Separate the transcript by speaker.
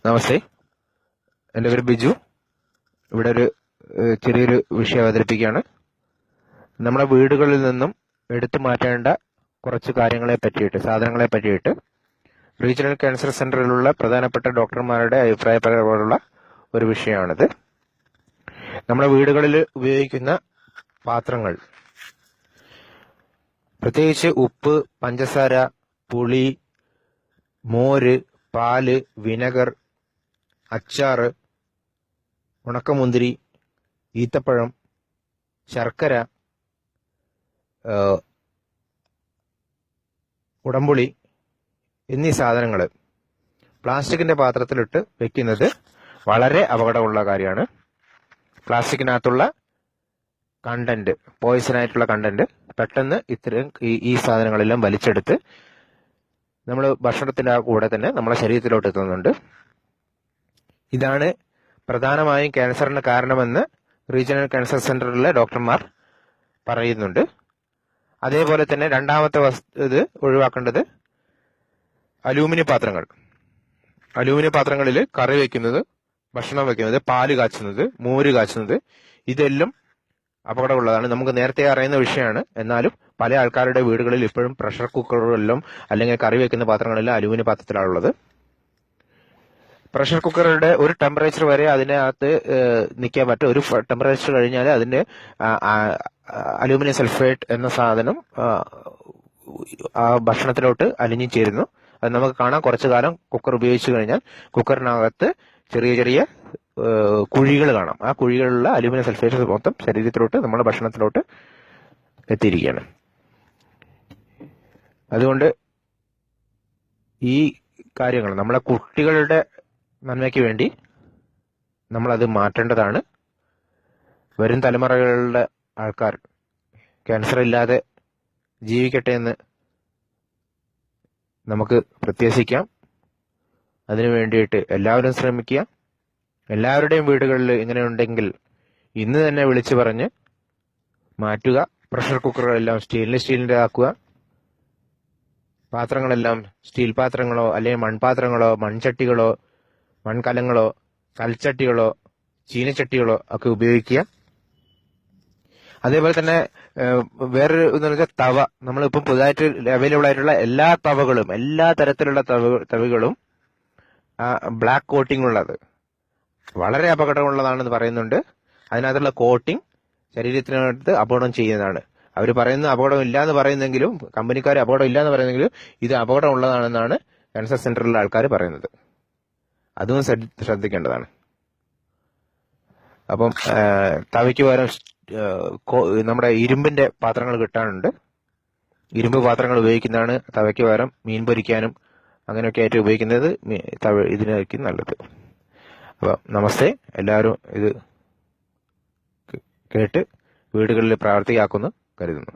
Speaker 1: നമസ്തേ, എൻ്റെ പേര് ബിജു. ഇവിടെ ഒരു ചെറിയൊരു വിഷയം അവതരിപ്പിക്കുകയാണ്. നമ്മുടെ വീടുകളിൽ നിന്നും എടുത്തു മാറ്റേണ്ട കുറച്ച് കാര്യങ്ങളെ പറ്റിയിട്ട്, സാധനങ്ങളെ പറ്റിയിട്ട് റീജിയണൽ ക്യാൻസർ സെന്ററിലുള്ള പ്രധാനപ്പെട്ട ഡോക്ടർമാരുടെ അഭിപ്രായപ്രകാരമുള്ള ഒരു വിഷയമാണിത്. നമ്മുടെ വീടുകളിൽ ഉപയോഗിക്കുന്ന പാത്രങ്ങൾ, പ്രത്യേകിച്ച് ഉപ്പ്, പഞ്ചസാര, പുളി, മോര്, പാല്, വിനെഗർ, അച്ചാറ്, ഉണക്കമുന്തിരി, ഈത്തപ്പഴം, ശർക്കര, ഉടമ്പുളി എന്നീ സാധനങ്ങൾ പ്ലാസ്റ്റിക്കിന്റെ പാത്രത്തിലിട്ട് വെക്കുന്നത് വളരെ അപകടമുള്ള കാര്യമാണ്. പ്ലാസ്റ്റിക്കിനകത്തുള്ള കണ്ടന്റ്, പോയിസൺ ആയിട്ടുള്ള കണ്ടന്റ് പെട്ടെന്ന് ഇത്തരം ഈ സാധനങ്ങളെല്ലാം വലിച്ചെടുത്ത് നമ്മൾ ഭക്ഷണത്തിന്റെ കൂടെ തന്നെ നമ്മളെ ശരീരത്തിലോട്ട് എത്തുന്നുണ്ട്. ഇതാണ് പ്രധാനമായും ക്യാൻസറിന് കാരണമെന്ന് റീജിയണൽ ക്യാൻസർ സെന്ററിലെ ഡോക്ടർമാർ പറയുന്നുണ്ട്. അതേപോലെ തന്നെ രണ്ടാമത്തെ ഇത് ഒഴിവാക്കേണ്ടത് അലൂമിനിയം പാത്രങ്ങൾ. അലൂമിനിയം പാത്രങ്ങളിൽ കറി വെക്കുന്നത്, ഭക്ഷണം വെക്കുന്നത്, പാല് കാച്ചുന്നത്, മോര് കാച്ചുന്നത്, ഇതെല്ലാം അപകടമുള്ളതാണ്. നമുക്ക് നേരത്തെ അറിയുന്ന വിഷയമാണ്. എന്നാലും പല ആൾക്കാരുടെ വീടുകളിൽ ഇപ്പോഴും പ്രഷർ കുക്കറുകളിലും അല്ലെങ്കിൽ കറി വെക്കുന്ന പാത്രങ്ങളെല്ലാം അലൂമിനിയം പാത്രത്തിലാണുള്ളത്. പ്രഷർ കുക്കറുടെ ഒരു ടെമ്പറേച്ചർ വരെ അതിനകത്ത് നിൽക്കാൻ പറ്റും. ഒരു ടെമ്പറേച്ചർ കഴിഞ്ഞാൽ അതിന്റെ അലൂമിനിയം സൾഫേറ്റ് എന്ന സാധനം ആ ഭക്ഷണത്തിലോട്ട് അലിഞ്ഞു ചേരുന്നു. അത് നമുക്ക് കാണാം. കുറച്ചു കാലം കുക്കർ ഉപയോഗിച്ചു കഴിഞ്ഞാൽ കുക്കറിനകത്ത് ചെറിയ ചെറിയ കുഴികൾ കാണാം. ആ കുഴികളിലുള്ള അലൂമിനിയം സൾഫേറ്റ് മൊത്തം ശരീരത്തിലോട്ട്, നമ്മുടെ ഭക്ഷണത്തിലോട്ട് എത്തിയിരിക്കുകയാണ്. അതുകൊണ്ട് ഈ കാര്യങ്ങൾ നമ്മളെ കുട്ടികളുടെ നന്മയ്ക്ക് വേണ്ടി നമ്മളത് മാറ്റേണ്ടതാണ്. വരും തലമുറകളുടെ ആൾക്കാർ ക്യാൻസർ ഇല്ലാതെ ജീവിക്കട്ടെ എന്ന് നമുക്ക് പ്രത്യാശിക്കാം. അതിനു വേണ്ടിയിട്ട് എല്ലാവരും ശ്രമിക്കുക. എല്ലാവരുടെയും വീടുകളിൽ ഇങ്ങനെ ഉണ്ടെങ്കിൽ ഇന്ന് തന്നെ വിളിച്ചു പറഞ്ഞ് മാറ്റുക. പ്രഷർ കുക്കറുകളെല്ലാം സ്റ്റീലിന്റെ ആക്കുക. പാത്രങ്ങളെല്ലാം സ്റ്റീൽ പാത്രങ്ങളോ അല്ലെങ്കിൽ മൺപാത്രങ്ങളോ മൺചട്ടികളോ മൺകലങ്ങളോ കൽച്ചട്ടികളോ ചീനച്ചട്ടികളോ ഒക്കെ ഉപയോഗിക്കുക. അതേപോലെ തന്നെ വേറൊരു ഇതെന്ന് വെച്ചാൽ തവ. നമ്മളിപ്പം പുതുതായിട്ട് അവൈലബിൾ ആയിട്ടുള്ള എല്ലാ തവകളും, എല്ലാ തരത്തിലുള്ള തവികളും ബ്ലാക്ക് കോട്ടിംഗ് ഉള്ളത് വളരെ അപകടമുള്ളതാണെന്ന് പറയുന്നുണ്ട്. അതിനകത്തുള്ള കോട്ടിംഗ് ശരീരത്തിനകത്ത് അപകടം ചെയ്യുന്നതാണ്. അവർ പറയുന്ന അപകടം ഇല്ല എന്ന് പറയുന്നെങ്കിലും, കമ്പനിക്കാർ അപകടം ഇല്ല എന്ന് പറയുന്നെങ്കിലും ഇത് അപകടമുള്ളതാണെന്നാണ് ക്യാൻസർ സെന്ററിലെ ആൾക്കാർ പറയുന്നത്. അതും ശ്രദ്ധിക്കേണ്ടതാണ്. അപ്പം തവയ്ക്ക് പകരം നമ്മുടെ ഇരുമ്പിന്റെ പാത്രങ്ങൾ കിട്ടാനുണ്ട്. ഇരുമ്പ് പാത്രങ്ങൾ ഉപയോഗിക്കുന്നതാണ് തവയ്ക്ക് പകരം മീൻ പൊരിക്കാനും അങ്ങനെയൊക്കെ ആയിട്ട് ഉപയോഗിക്കുന്നത് ഇതിനായിരിക്കും നല്ലത്. അപ്പം നമസ്തേ, എല്ലാവരും ഇത് കേട്ട് വീടുകളിൽ പ്രാവർത്തികമാക്കുമെന്ന് കരുതുന്നു.